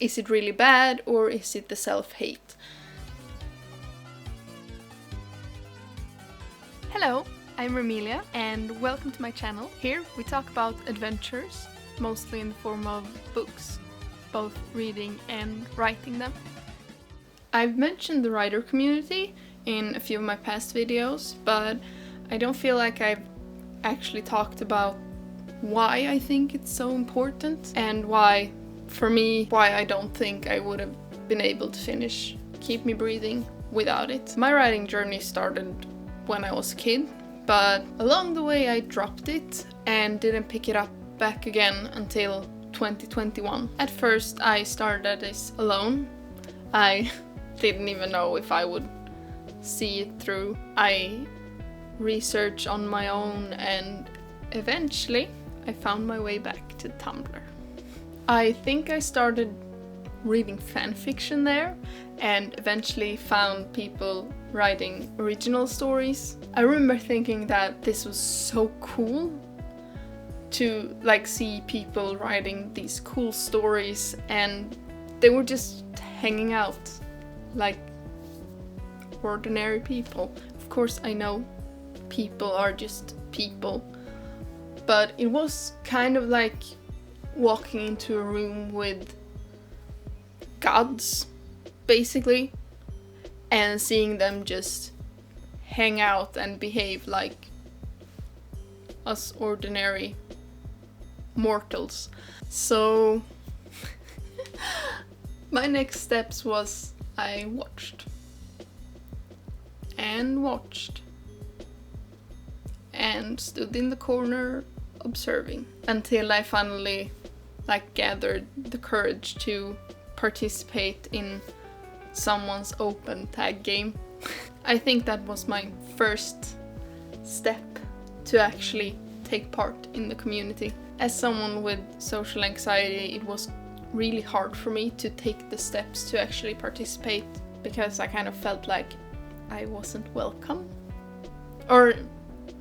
Is it really bad, or is it the self-hate? Hello, I'm Remilia, and welcome to my channel. Here we talk about adventures, mostly in the form of books, both reading and writing them. I've mentioned the writer community in a few of my past videos, but I don't feel like I've actually talked about why I think it's so important and why I don't think I would have been able to finish Keep Me Breathing without it. My writing journey started when I was a kid, but along the way I dropped it and didn't pick it up back again until 2021. At first I started this alone. I didn't even know if I would see it through. I researched on my own and eventually I found my way back to Tumblr. I think I started reading fanfiction there and eventually found people writing original stories. I remember thinking that this was so cool to see people writing these cool stories, and they were just hanging out like ordinary people. Of course, I know people are just people, but it was kind of like walking into a room with gods, basically, and seeing them just hang out and behave like us ordinary mortals. So my next steps was I watched and stood in the corner observing until I finally gathered the courage to participate in someone's open tag game. I think that was my first step to actually take part in the community. As someone with social anxiety, it was really hard for me to take the steps to actually participate because I kind of felt like I wasn't welcome. Or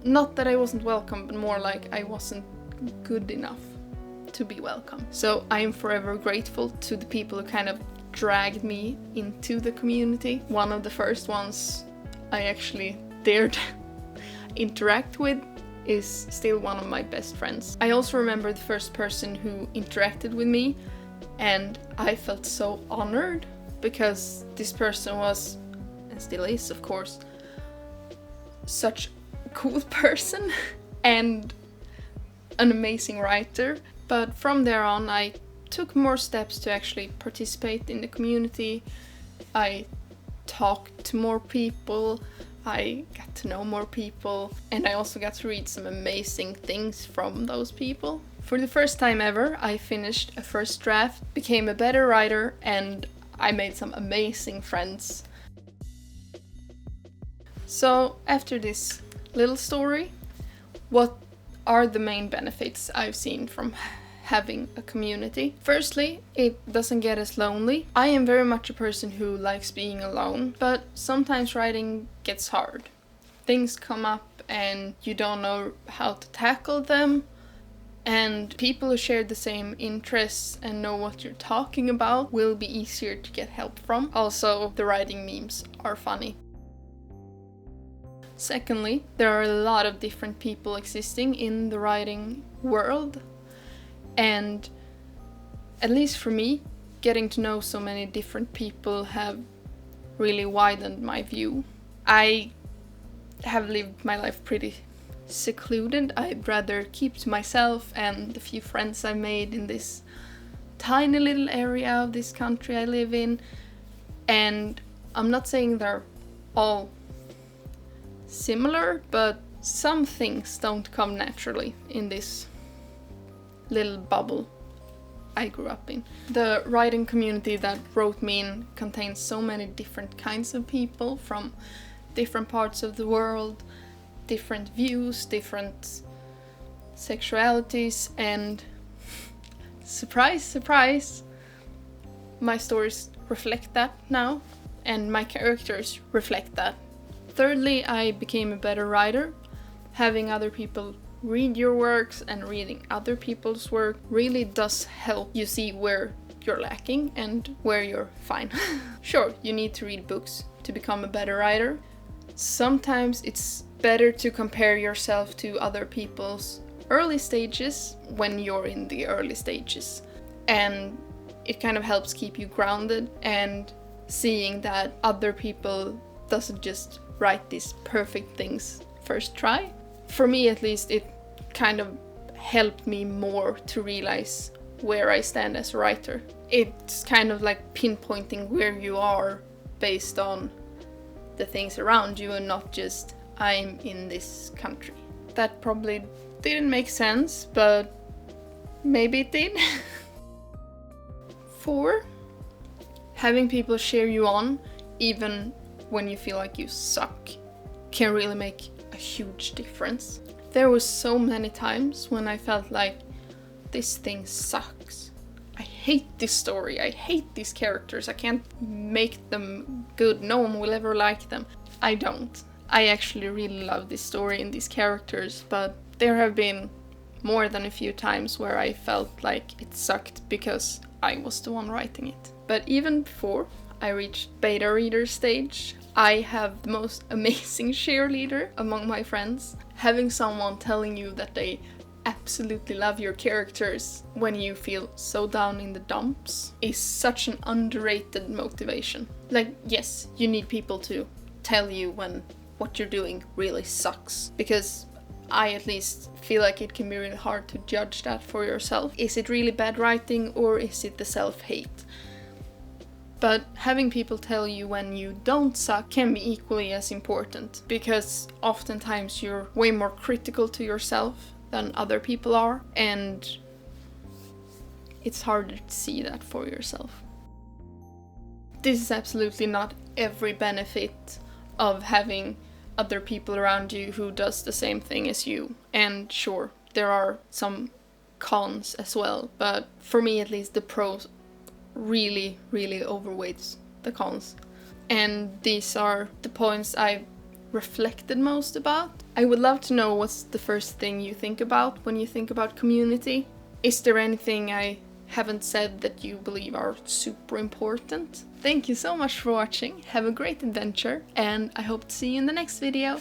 not that I wasn't welcome, but more like I wasn't good enough to be welcome. So I am forever grateful to the people who kind of dragged me into the community. One of the first ones I actually dared interact with is still one of my best friends. I also remember the first person who interacted with me, and I felt so honored because this person was, and still is of course, such a cool person and an amazing writer. But from there on I took more steps to actually participate in the community. I talked to more people, I got to know more people, and I also got to read some amazing things from those people. For the first time ever, I finished a first draft, became a better writer, and I made some amazing friends. So after this little story, what are the main benefits I've seen from having a community? Firstly, it doesn't get as lonely. I am very much a person who likes being alone, but sometimes writing gets hard. Things come up and you don't know how to tackle them, and people who share the same interests and know what you're talking about will be easier to get help from. Also, the writing memes are funny. Secondly, there are a lot of different people existing in the writing world, and at least for me, getting to know so many different people have really widened my view. I have lived my life pretty secluded. I'd rather keep to myself and the few friends I made in this tiny little area of this country I live in, and I'm not saying they're all similar, but some things don't come naturally in this little bubble I grew up in. The writing community that wrote me in contains so many different kinds of people from different parts of the world, different views, different sexualities, and surprise, surprise, my stories reflect that now, and my characters reflect that. Thirdly, I became a better writer. Having other people read your works and reading other people's work really does help you see where you're lacking and where you're fine. Sure, you need to read books to become a better writer. Sometimes it's better to compare yourself to other people's early stages when you're in the early stages. And it kind of helps keep you grounded and seeing that other people doesn't just write these perfect things first try. For me at least, it kind of helped me more to realize where I stand as a writer. It's kind of like pinpointing where you are based on the things around you and not just I'm in this country. That probably didn't make sense, but maybe it did. 4. Having people cheer you on even when you feel like you suck can really make a huge difference. There were so many times when I felt like this thing sucks. I hate this story, I hate these characters, I can't make them good, no one will ever like them. I don't. I actually really love this story and these characters, but there have been more than a few times where I felt like it sucked because I was the one writing it. But even before I reached beta reader stage, I have the most amazing cheerleader among my friends. Having someone telling you that they absolutely love your characters when you feel so down in the dumps is such an underrated motivation. Like, yes, you need people to tell you when what you're doing really sucks, because I at least feel like it can be really hard to judge that for yourself. Is it really bad writing or is it the self-hate? But having people tell you when you don't suck can be equally as important, because oftentimes you're way more critical to yourself than other people are, and it's harder to see that for yourself. This is absolutely not every benefit of having other people around you who does the same thing as you, and sure, there are some cons as well, but for me at least the pros really overweights the cons. And these are the points I've reflected most about. I would love to know what's the first thing you think about when you think about community. Is there anything I haven't said that you believe are super important? Thank you so much for watching, have a great adventure, and I hope to see you in the next video.